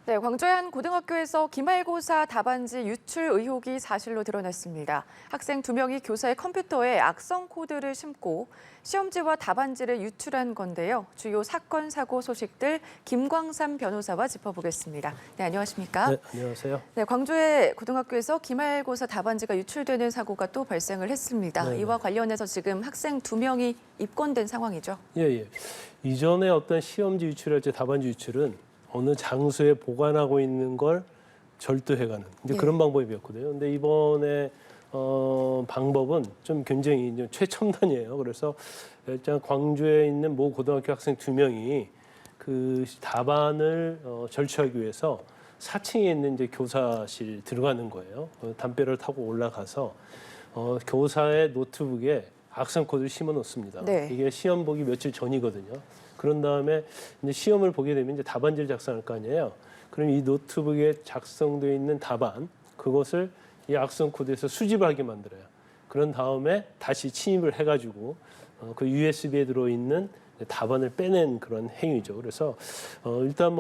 네, 광주의 한 고등학교에서 기말고사 답안지 유출 의혹이 사실로 드러났습니다. 학생 2명이 교사의 컴퓨터에 악성 코드를 심고 시험지와 답안지를 유출한 건데요. 주요 사건, 사고 소식들 김광삼 변호사와 짚어보겠습니다. 네, 안녕하십니까? 네, 안녕하세요. 네, 광주의 고등학교에서 기말고사 답안지가 유출되는 사고가 또 발생을 했습니다. 네네. 이와 관련해서 지금 학생 2명이 입건된 상황이죠. 예. 이전에 어떤 시험지 유출할지 답안지 유출은 어느 장소에 보관하고 있는 걸 절도해가는 이제 예. 그런 방법이었거든요. 근데 이번에 방법은 좀 굉장히 이제 최첨단이에요. 그래서 일단 광주에 있는 모 고등학교 학생 2명이 그 답안을 절취하기 위해서 4층에 있는 이제 교사실 들어가는 거예요. 담벼락을 타고 올라가서 교사의 노트북에 악성 코드를 심어 놓습니다. 네. 이게 시험 보기 며칠 전이거든요. 그런 다음에 이제 시험을 보게 되면 이제 답안지를 작성할 거 아니에요. 그럼 이 노트북에 작성되어 있는 답안 그것을 이 악성 코드에서 수집을 하게 만들어요. 그런 다음에 다시 침입을 해가지고 그 USB에 들어있는 답안을 빼낸 그런 행위죠. 그래서 일단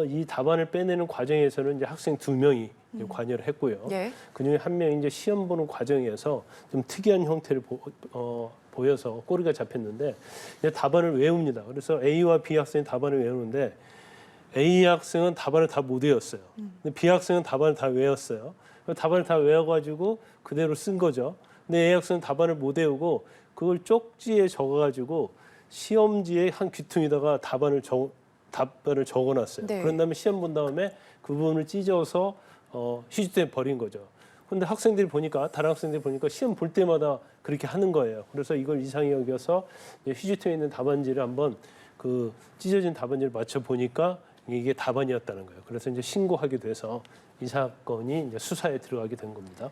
이 답안을 빼내는 과정에서는 이제 학생 2명이 관여를 했고요. 예. 그중에 한 명이 이제 시험 보는 과정에서 좀 특이한 형태를 보여서 꼬리가 잡혔는데 이제 답안을 외웁니다. 그래서 A와 B 학생이 답안을 외우는데 A 학생은 답안을 다 못 외웠어요. 근데 B 학생은 답안을 다 외웠어요. 답안을 다 외워가지고 그대로 쓴 거죠. 근데 A 학생은 답안을 못 외우고 그걸 쪽지에 적어가지고 시험지의 한 귀퉁이다가 답안을 적어놨어요. 네. 그런 다음에 시험 본 다음에 그 부분을 찢어서 휴지통에 버린 거죠. 근데 다른 학생들이 보니까 시험 볼 때마다 그렇게 하는 거예요. 그래서 이걸 이상히 여겨서 휴지통에 있는 답안지를 한번 그 찢어진 답안지를 맞춰 보니까 이게 답안이었다는 거예요. 그래서 이제 신고하게 돼서 이 사건이 이제 수사에 들어가게 된 겁니다.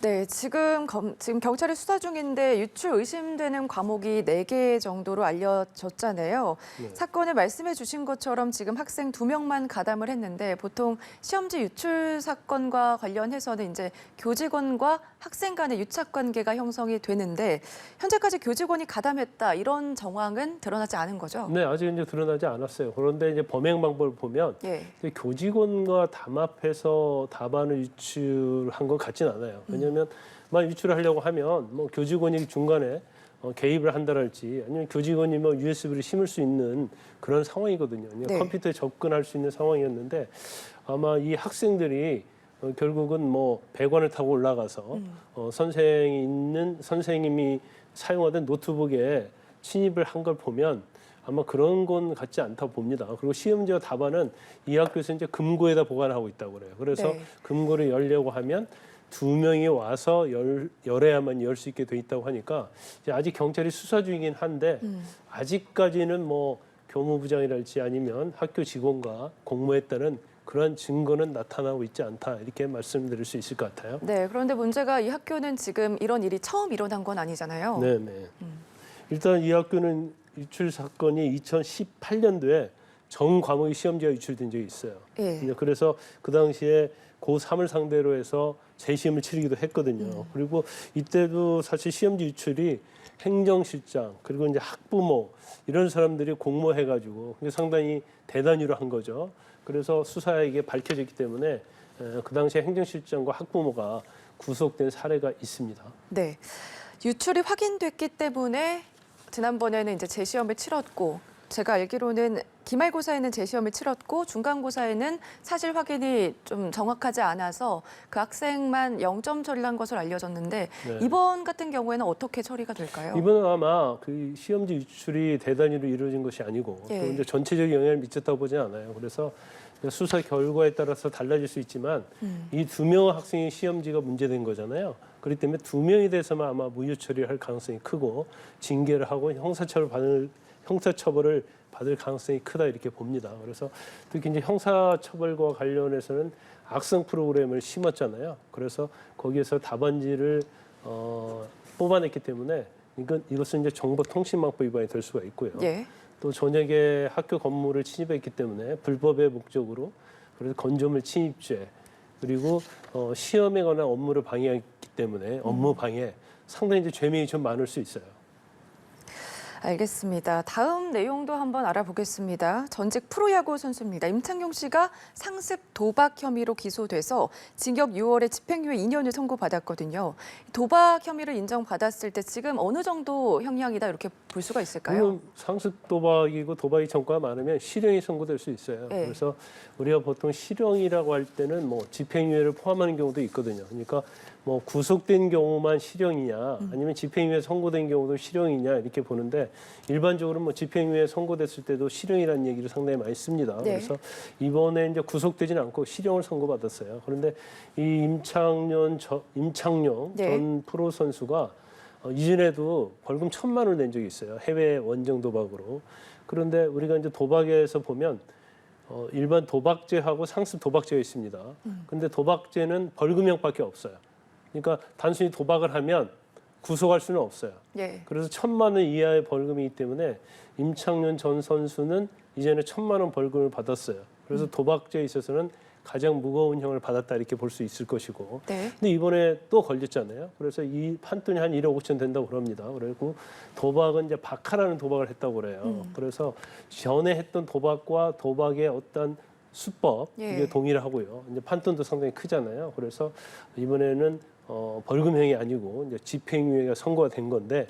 네, 지금 경찰이 수사 중인데 유출 의심되는 과목이 4개 정도로 알려졌잖아요. 네. 사건을 말씀해 주신 것처럼 지금 학생 2명만 가담을 했는데 보통 시험지 유출 사건과 관련해서는 이제 교직원과 학생 간의 유착 관계가 형성이 되는데 현재까지 교직원이 가담했다 이런 정황은 드러나지 않은 거죠? 네, 아직 이제 드러나지 않았어요. 그런데 이제 범행 방법을 보면 예. 교직원과 담합해서 답안을 유출한 것 같진 않아요. 왜냐하면 만 유출을 하려고 하면 뭐 교직원이 중간에 개입을 한다랄지 아니면 교직원이 뭐 USB를 심을 수 있는 그런 상황이거든요. 네. 컴퓨터에 접근할 수 있는 상황이었는데 아마 이 학생들이 결국은 뭐 배관을 타고 올라가서 선생님이 사용하던 노트북에 침입을 한 걸 보면 아마 그런 건 같지 않다 봅니다. 그리고 시험지와 답안은 이 학교에서 이제 금고에다 보관하고 있다고 그래요. 그래서 네. 금고를 열려고 하면 2명이 와서 열어야만 열 수 있게 돼 있다고 하니까 이제 아직 경찰이 수사 중이긴 한데 아직까지는 뭐 교무부장이랄지 아니면 학교 직원과 공모했다는 그런 증거는 나타나고 있지 않다 이렇게 말씀드릴 수 있을 것 같아요. 네, 그런데 문제가 이 학교는 지금 이런 일이 처음 일어난 건 아니잖아요. 네네. 일단 이 학교는 유출 사건이 2018년도에 전 과목의 시험지가 유출된 적이 있어요. 예. 그래서 그 당시에 고3을 상대로 해서 재시험을 치르기도 했거든요. 그리고 이때도 사실 시험지 유출이 행정실장 그리고 이제 학부모 이런 사람들이 공모해가지고 상당히 대단위로 한 거죠. 그래서 수사에 이게 밝혀졌기 때문에 그 당시에 행정실장과 학부모가 구속된 사례가 있습니다. 네, 유출이 확인됐기 때문에 지난번에는 이제 재시험을 치렀고 제가 알기로는 기말고사에는 재시험을 치렀고 중간고사에는 사실 확인이 좀 정확하지 않아서 그 학생만 0점 처리한 것으로 알려졌는데 네. 이번 같은 경우에는 어떻게 처리가 될까요? 이번은 아마 그 시험지 유출이 대단위로 이루어진 것이 아니고 예. 또 이제 전체적인 영향을 미쳤다고 보지는 않아요. 그래서 수사 결과에 따라서 달라질 수 있지만 이 2명 학생의 시험지가 문제된 거잖아요. 그렇기 때문에 2명이 돼서만 아마 무효 처리할 가능성이 크고 징계를 하고 형사처벌을 받을 가능성이 크다 이렇게 봅니다. 그래서 특히 이제 형사처벌과 관련해서는 악성 프로그램을 심었잖아요. 그래서 거기에서 답안지를 뽑아냈기 때문에 이것은 이제 정보통신망법 위반이 될 수가 있고요. 예. 또 저녁에 학교 건물을 침입했기 때문에 불법의 목적으로 그래서 건조물 침입죄 그리고 시험에 관한 업무를 방해했기 때문에 업무 방해 상당히 이제 죄명이 좀 많을 수 있어요. 알겠습니다. 다음 내용도 한번 알아보겠습니다. 전직 프로야구 선수입니다. 임창용 씨가 상습 도박 혐의로 기소돼서 징역 6월에 집행유예 2년을 선고받았거든요. 도박 혐의를 인정받았을 때 지금 어느 정도 형량이다 이렇게 볼 수가 있을까요? 물론 상습 도박이고 도박이 전과가 많으면 실형이 선고될 수 있어요. 네. 그래서 우리가 보통 실형이라고 할 때는 뭐 집행유예를 포함하는 경우도 있거든요. 그러니까 뭐 구속된 경우만 실형이냐 아니면 집행유예 선고된 경우도 실형이냐 이렇게 보는데 일반적으로 뭐 집행유예 선고됐을 때도 실형이라는 얘기를 상당히 많이 씁니다. 네. 그래서 이번에 이제 구속되지는 않고 실형을 선고받았어요. 그런데 이 임창용 네. 전 프로 선수가 이전에도 벌금 1,000만 원을 낸 적이 있어요. 해외 원정 도박으로. 그런데 우리가 이제 도박에서 보면 일반 도박죄하고 상습 도박죄가 있습니다. 근데 도박죄는 벌금형밖에 없어요. 그러니까 단순히 도박을 하면 구속할 수는 없어요. 예. 그래서 1,000만 원 이하의 벌금이기 때문에 임창용 전 선수는 이전에 1,000만 원 벌금을 받았어요. 그래서 도박죄에 있어서는 가장 무거운 형을 받았다 이렇게 볼 수 있을 것이고. 네. 근데 이번에 또 걸렸잖아요. 그래서 이 판돈이 한 1억 5천 된다고 그럽니다. 그리고 도박은 이제 바카라는 도박을 했다고 그래요. 그래서 전에 했던 도박과 도박의 어떤 수법 예. 이게 동일하고요. 이제 판돈도 상당히 크잖아요. 그래서 이번에는 벌금형이 아니고 이제 집행유예가 선고가 된 건데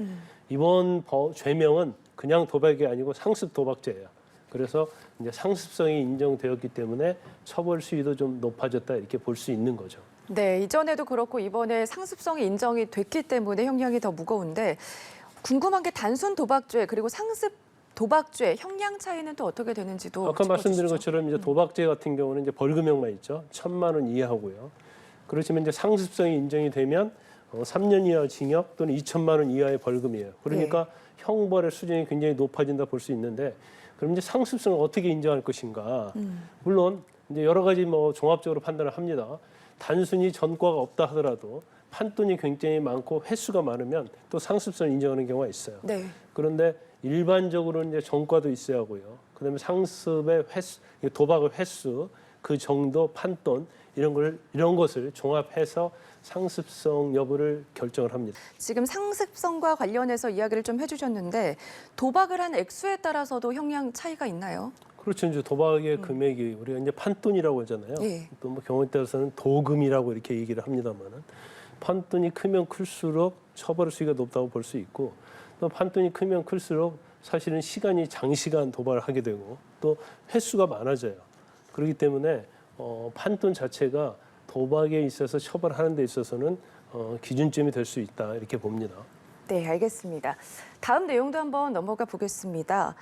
이번 죄명은 그냥 도박이 아니고 상습 도박죄예요. 그래서 이제 상습성이 인정되었기 때문에 처벌 수위도 좀 높아졌다 이렇게 볼 수 있는 거죠. 네, 이전에도 그렇고 이번에 상습성이 인정이 됐기 때문에 형량이 더 무거운데 궁금한 게 단순 도박죄 그리고 상습 도박죄 형량 차이는 또 어떻게 되는지도 아까 말씀드린 짚어주시죠. 것처럼 이제 도박죄 같은 경우는 이제 벌금형만 있죠. 1,000만 원 이하고요. 그렇지만 이제 상습성이 인정이 되면 3년 이하 징역 또는 2천만 원 이하의 벌금이에요. 그러니까 형벌의 수준이 굉장히 높아진다 볼 수 있는데 그럼 이제 상습성을 어떻게 인정할 것인가? 물론 이제 여러 가지 뭐 종합적으로 판단을 합니다. 단순히 전과가 없다 하더라도 판돈이 굉장히 많고 횟수가 많으면 또 상습성을 인정하는 경우가 있어요. 네. 그런데 일반적으로 이제 전과도 있어야 하고요. 그다음에 상습의 횟수, 도박의 횟수, 그 정도 판돈 이런 것을 종합해서 상습성 여부를 결정을 합니다. 지금 상습성과 관련해서 이야기를 좀 해주셨는데 도박을 한 액수에 따라서도 형량 차이가 있나요? 그렇죠. 이제 도박의 금액이 우리가 이제 판돈이라고 하잖아요. 예. 또 뭐 경우에 따라서는 도금이라고 이렇게 얘기를 합니다만은 판돈이 크면 클수록 처벌 수위가 높다고 볼 수 있고 또 판돈이 크면 클수록 사실은 시간이 장시간 도박을 하게 되고 또 횟수가 많아져요. 그렇기 때문에 판돈 자체가 도박에 있어서 처벌하는 데 있어서는 기준점이 될 수 있다 이렇게 봅니다. 네, 알겠습니다. 다음 내용도 한번 넘어가 보겠습니다.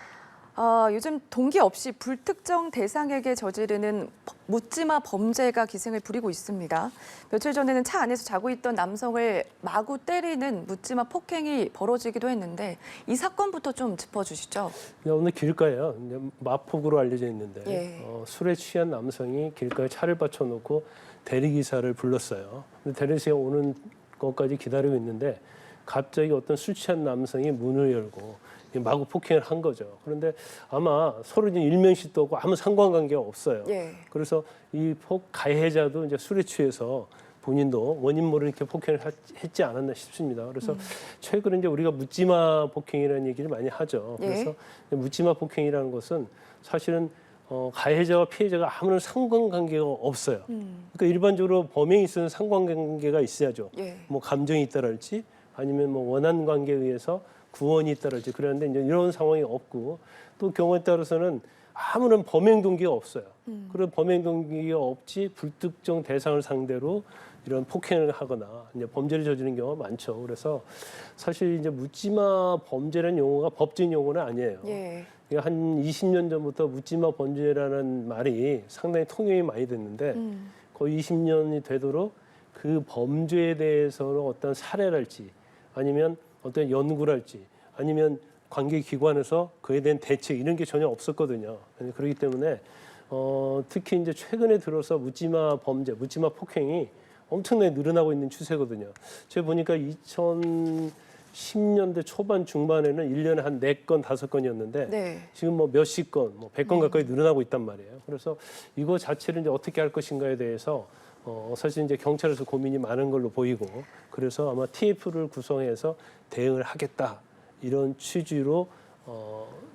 요즘 동기 없이 불특정 대상에게 저지르는 묻지마 범죄가 기승을 부리고 있습니다. 며칠 전에는 차 안에서 자고 있던 남성을 마구 때리는 묻지마 폭행이 벌어지기도 했는데 이 사건부터 좀 짚어주시죠. 오늘 길가에요. 이제 마폭으로 알려져 있는데 예. 술에 취한 남성이 길가에 차를 받쳐놓고 대리기사를 불렀어요. 근데 대리기사가 오는 것까지 기다리고 있는데 갑자기 어떤 술 취한 남성이 문을 열고 마구 폭행을 한 거죠. 그런데 아마 서로 일면식도 없고 아무 상관관계가 없어요. 예. 그래서 이 가해자도 이제 술에 취해서 본인도 원인 모르게 이렇게 폭행을 했지 않았나 싶습니다. 그래서 최근에 이제 우리가 묻지마 폭행이라는 얘기를 많이 하죠. 예. 그래서 묻지마 폭행이라는 것은 사실은 가해자와 피해자가 아무런 상관관계가 없어요. 그러니까 일반적으로 범행에 있어서 상관관계가 있어야죠. 예. 뭐 감정이 있다랄지 아니면 뭐 원한 관계에 의해서 구원이 있다랄지 그러는데 이제 이런 상황이 없고 또 경우에 따라서는 아무런 범행 동기가 없어요. 그런 범행 동기가 없지 불특정 대상을 상대로 이런 폭행을 하거나 이제 범죄를 저지르는 경우가 많죠. 그래서 사실 이제 묻지마 범죄라는 용어가 법적인 용어는 아니에요. 예. 한 20년 전부터 묻지마 범죄라는 말이 상당히 통용이 많이 됐는데 거의 20년이 되도록 그 범죄에 대해서는 어떤 사례랄지 아니면 어떤 연구랄지 아니면 관계기관에서 그에 대한 대책 이런 게 전혀 없었거든요. 그렇기 때문에 특히 이제 최근에 들어서 묻지마 범죄, 묻지마 폭행이 엄청나게 늘어나고 있는 추세거든요. 제가 보니까 2010년대 초반 중반에는 1년에 한 4건, 5건이었는데 네. 지금 뭐 몇십 건, 뭐 100건 가까이 늘어나고 있단 말이에요. 그래서 이거 자체를 이제 어떻게 할 것인가에 대해서 사실 이제 경찰에서 고민이 많은 걸로 보이고 그래서 아마 TF를 구성해서 대응을 하겠다 이런 취지로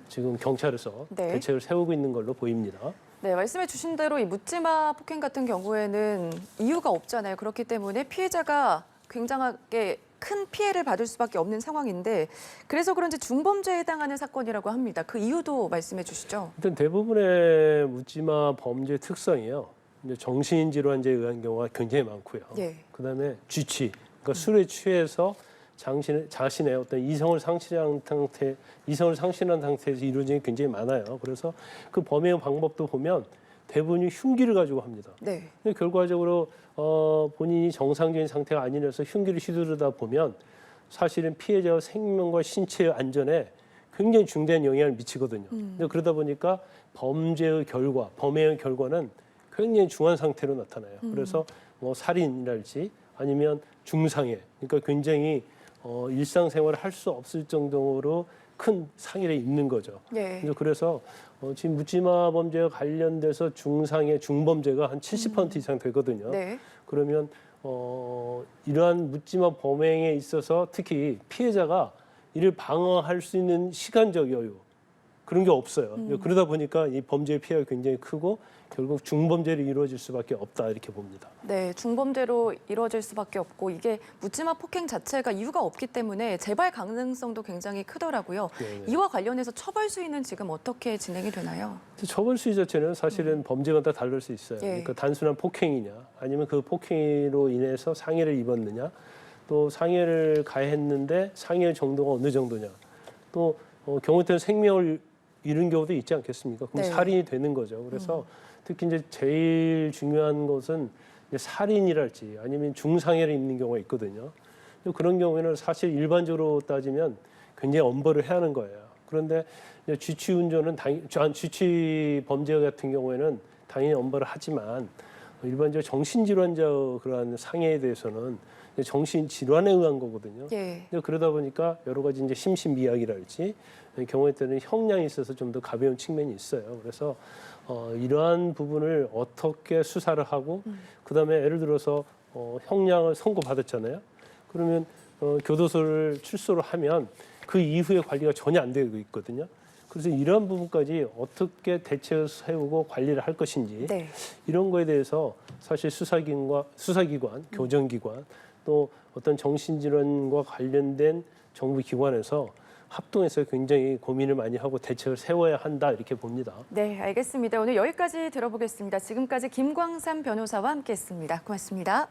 지금 경찰에서 네. 대책을 세우고 있는 걸로 보입니다. 네, 말씀해 주신 대로 이 묻지마 폭행 같은 경우에는 이유가 없잖아요. 그렇기 때문에 피해자가 굉장하게 큰 피해를 받을 수밖에 없는 상황인데 그래서 그런지 중범죄에 해당하는 사건이라고 합니다. 그 이유도 말씀해 주시죠. 일단 대부분의 묻지마 범죄 특성이요. 이제 정신질환자에 의한 경우가 굉장히 많고요. 예. 그다음에 쥐취, 그러니까 술에 취해서 자신의 어떤 이성을 상실한 상태에서 이루어지는 게 굉장히 많아요. 그래서 그 범행 방법도 보면 대부분이 흉기를 가지고 합니다. 네. 근데 결과적으로 본인이 정상적인 상태가 아니라서 흉기를 휘두르다 보면 사실은 피해자의 생명과 신체의 안전에 굉장히 중대한 영향을 미치거든요. 근데 그러다 보니까 범행의 결과는 굉장히 중한 상태로 나타나요. 그래서 뭐 살인이랄지 아니면 중상해, 그러니까 굉장히 일상생활을 할 수 없을 정도로 큰 상해를 입는 거죠. 예. 그래서 지금 묻지마 범죄와 관련돼서 중상해, 중범죄가 한 70% 이상 되거든요. 네. 그러면 이러한 묻지마 범행에 있어서 특히 피해자가 이를 방어할 수 있는 시간적 여유 그런 게 없어요. 그러다 보니까 이 범죄의 피해가 굉장히 크고 결국 중범죄로 이루어질 수밖에 없다 이렇게 봅니다. 네, 중범죄로 이루어질 수밖에 없고 이게 묻지마 폭행 자체가 이유가 없기 때문에 재발 가능성도 굉장히 크더라고요. 네네. 이와 관련해서 처벌 수위는 지금 어떻게 진행이 되나요? 처벌 수위 자체는 사실은 범죄마다 다를 수 있어요. 예. 그러니까 단순한 폭행이냐, 아니면 그 폭행으로 인해서 상해를 입었느냐, 또 상해를 가했는데 상해 정도가 어느 정도냐, 또 경우에 따라 생명을 잃은 경우도 있지 않겠습니까? 그럼 네. 살인이 되는 거죠. 그래서 특히 이제 제일 중요한 것은 이제 살인이랄지 아니면 중상해를 입는 경우가 있거든요. 그런 경우에는 사실 일반적으로 따지면 굉장히 엄벌을 해야 하는 거예요. 그런데 쥐취 운전은 쥐취 범죄 같은 경우에는 당연히 엄벌을 하지만 일반적으로 정신질환자 그러한 상해에 대해서는 정신질환에 의한 거거든요. 예. 그러다 보니까 여러 가지 이제 심신미약이랄지 경우에 따른 형량이 있어서 좀 더 가벼운 측면이 있어요. 그래서 이러한 부분을 어떻게 수사를 하고 그다음에 예를 들어서 형량을 선고받았잖아요. 그러면 교도소를 출소를 하면 그 이후에 관리가 전혀 안 되고 있거든요. 그래서 이러한 부분까지 어떻게 대책을 세우고 관리를 할 것인지 네. 이런 거에 대해서 사실 수사기관, 교정기관 또 어떤 정신질환과 관련된 정부 기관에서 합동해서 굉장히 고민을 많이 하고 대책을 세워야 한다 이렇게 봅니다. 네, 알겠습니다. 오늘 여기까지 들어보겠습니다. 지금까지 김광삼 변호사와 함께했습니다. 고맙습니다.